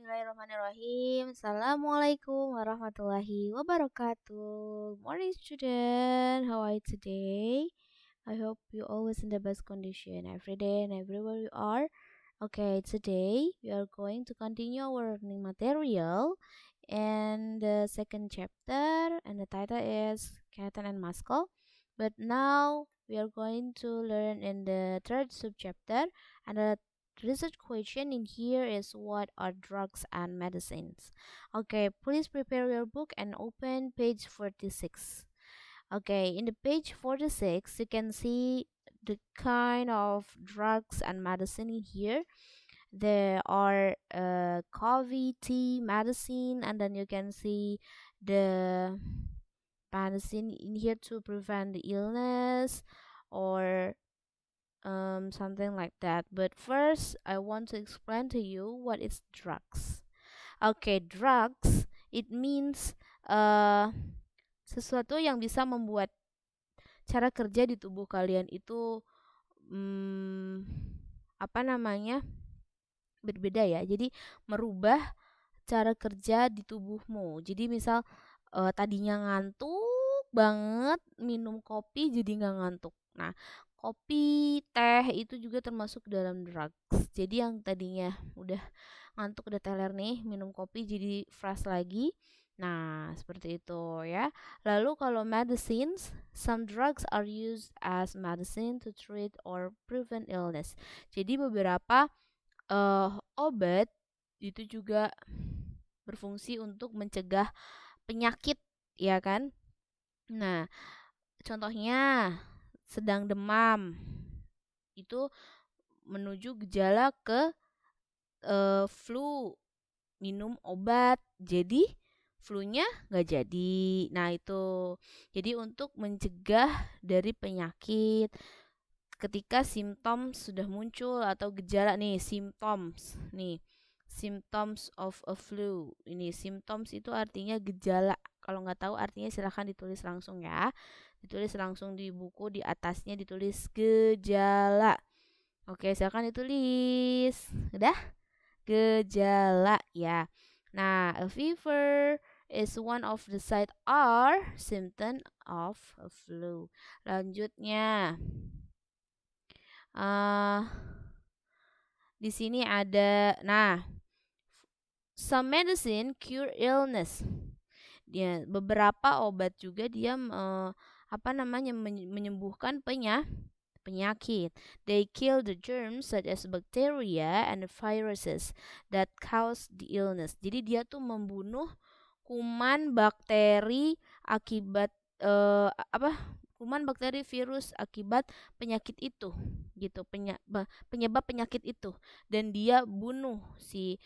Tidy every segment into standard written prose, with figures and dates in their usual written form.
Bismillahirrahmanirrahim. Assalamualaikum warahmatullahi wabarakatuh. Morning, student. How are you today? I hope you always in the best condition every day and everywhere you are. Okay, today we are going to continue our learning material and the second chapter, and the title is Kaitan and Muscle. But now we are going to learn in the third subchapter, and the research question in here is, what are drugs and medicines? Okay, please prepare your book and open page 46. Okay, in the page 46 you can see the kind of drugs and medicine in here. There are coffee, tea, medicine, and then you can see the medicine in here to prevent the illness or something like that. But first I want to explain to you what is drugs. Okay, drugs, it means sesuatu yang bisa membuat cara kerja di tubuh kalian itu berbeda ya. Jadi merubah cara kerja di tubuhmu. Jadi misal tadinya ngantuk banget, minum kopi jadi nggak ngantuk. Nah, kopi, teh itu juga termasuk dalam drugs. Jadi yang tadinya udah ngantuk, udah teler nih, minum kopi jadi fresh lagi. Nah, seperti itu ya. Lalu kalau medicines, some drugs are used as medicine to treat or prevent illness. Jadi beberapa obat itu juga berfungsi untuk mencegah penyakit, ya kan? Nah, contohnya sedang demam itu menuju gejala ke flu, minum obat jadi flu-nya nggak jadi. Nah, itu jadi untuk mencegah dari penyakit ketika simptom sudah muncul atau gejala nih, symptoms of a flu. Ini symptoms itu artinya gejala. Kalau nggak tahu artinya silahkan ditulis langsung ya. Ditulis langsung di buku, di atasnya ditulis gejala. Oke, silahkan ditulis. Udah? Gejala ya. Nah, a fever is one of the side or symptom of a flu. Lanjutnya. Di sini ada, some medicine cure illness. Dia beberapa obat juga dia menyembuhkan penyakit. They kill the germs such as bacteria and viruses that cause the illness. Jadi dia tuh membunuh kuman, bakteri akibat kuman, bakteri, virus akibat penyakit itu gitu, penyebab penyakit itu, dan dia bunuh si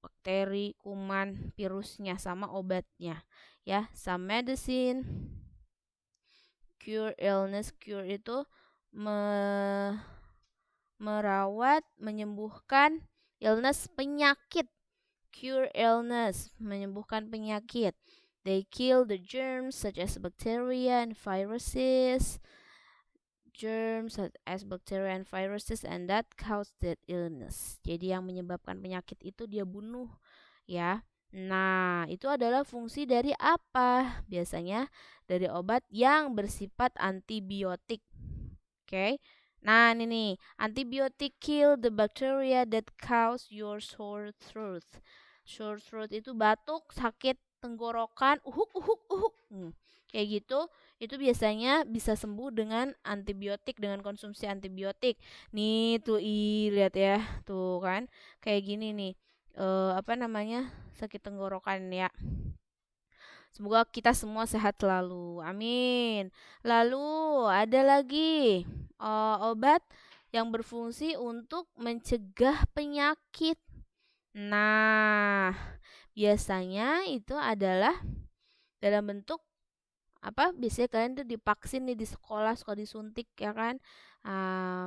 bakteri, kuman, virusnya sama obatnya ya. Some medicine cure illness. Cure itu merawat, menyembuhkan. Illness, penyakit. Cure illness, menyembuhkan penyakit. They kill the germs such as bacteria and viruses. Germs such as bacteria and viruses, and that cause that illness. Jadi yang menyebabkan penyakit itu dia bunuh ya. Nah, itu adalah fungsi dari apa? Biasanya dari obat yang bersifat antibiotik. Oke. Nah, ini nih, antibiotik kill the bacteria that cause your sore throat. Sore throat itu batuk, sakit tenggorokan, kayak gitu. Itu biasanya bisa sembuh dengan antibiotik, dengan konsumsi antibiotik. Nih tuh, lihat ya, tuh kan, kayak gini nih, sakit tenggorokan ya. Semoga kita semua sehat selalu, amin. Lalu ada lagi obat yang berfungsi untuk mencegah penyakit. Nah, biasanya itu adalah dalam bentuk apa? Biasanya kalian tuh divaksin nih di sekolah, suka disuntik ya kan?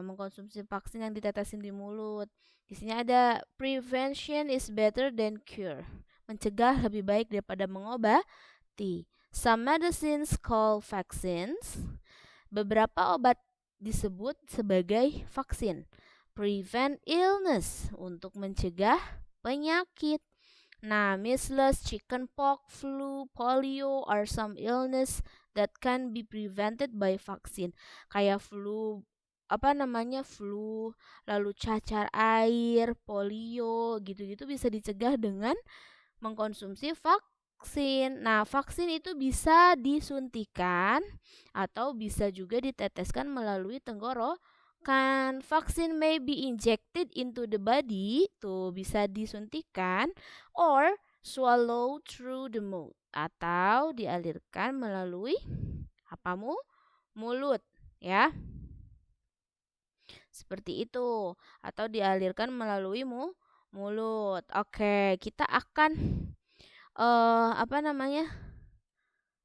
Mengkonsumsi vaksin yang ditetesin di mulut. Di sini ada prevention is better than cure. Mencegah lebih baik daripada mengobati. Some medicines called vaccines. Beberapa obat disebut sebagai vaksin. Prevent illness, untuk mencegah penyakit. Nah, measles, chickenpox, flu, polio are some illness that can be prevented by vaccine. Kayak flu, flu, lalu cacar air, polio, gitu-gitu bisa dicegah dengan mengkonsumsi vaksin. Nah, vaksin itu bisa disuntikan atau bisa juga diteteskan melalui tenggorokan. Vaksin may be injected into the body, tuh bisa disuntikan, or swallow through the mouth, atau dialirkan melalui mulut, ya. Seperti itu, atau dialirkan melalui mulut. Oke, kita akan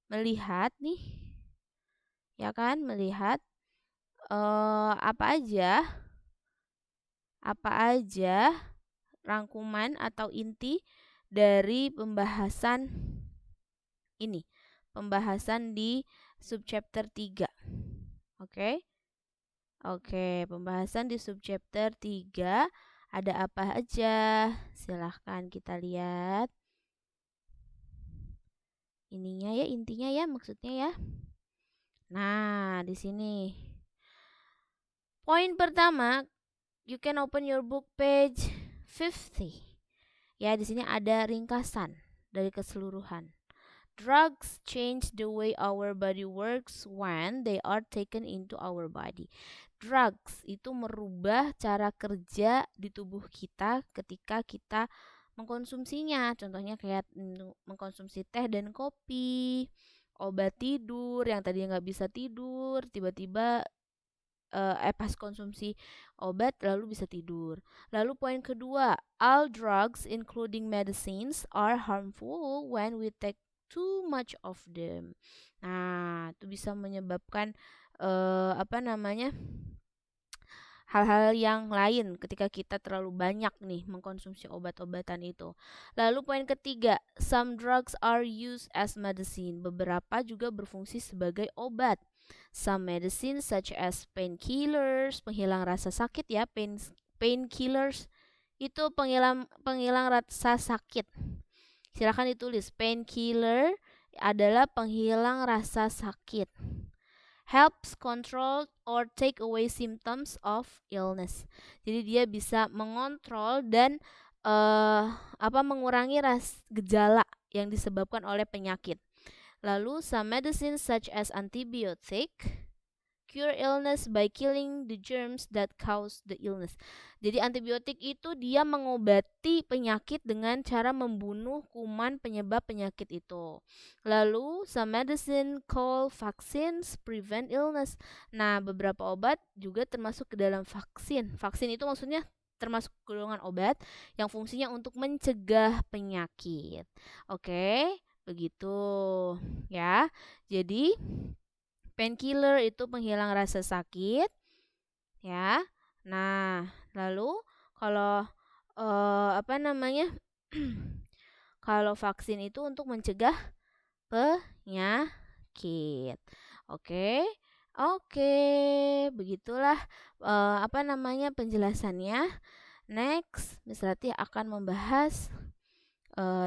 melihat nih, ya kan, melihat apa aja rangkuman atau inti dari pembahasan ini, pembahasan di subchapter 3. Oke, pembahasan di subchapter 3 ada apa aja? Silahkan kita lihat. Ininya ya, intinya ya, maksudnya ya. Nah, di sini. Poin pertama, you can open your book page 50. Ya, di sini ada ringkasan dari keseluruhan. Drugs change the way our body works when they are taken into our body. Drugs itu merubah cara kerja di tubuh kita ketika kita mengkonsumsinya. Contohnya kayak mengkonsumsi teh dan kopi, obat tidur yang tadinya nggak bisa tidur, tiba-tiba pas konsumsi obat lalu bisa tidur. Lalu poin kedua, all drugs including medicines are harmful when we take too much of them. Nah, itu bisa menyebabkan hal-hal yang lain ketika kita terlalu banyak nih mengkonsumsi obat-obatan itu. Lalu poin ketiga, some drugs are used as medicine. Beberapa juga berfungsi sebagai obat. Some medicines such as painkillers, penghilang rasa sakit ya, painkillers itu penghilang rasa sakit. Silakan ditulis, painkiller adalah penghilang rasa sakit. Helps control or take away symptoms of illness. Jadi dia bisa mengontrol dan mengurangi gejala yang disebabkan oleh penyakit. Lalu some medicines such as antibiotic cure illness by killing the germs that cause the illness. Jadi antibiotik itu dia mengobati penyakit dengan cara membunuh kuman penyebab penyakit itu. Lalu some medicine called vaccines prevent illness. Nah, beberapa obat juga termasuk ke dalam vaksin. Vaksin itu maksudnya termasuk golongan obat yang fungsinya untuk mencegah penyakit. Oke, begitu ya. Jadi painkiller itu penghilang rasa sakit, ya. Nah, lalu kalau kalau vaksin itu untuk mencegah penyakit. Oke, begitulah penjelasannya. Next, Miss Ratih akan membahas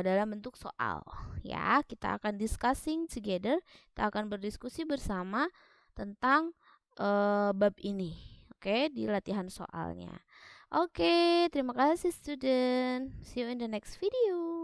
dalam bentuk soal, ya. Kita akan discussing together, kita akan berdiskusi bersama tentang bab ini, oke, di latihan soalnya. Oke, terima kasih student. See you in the next video.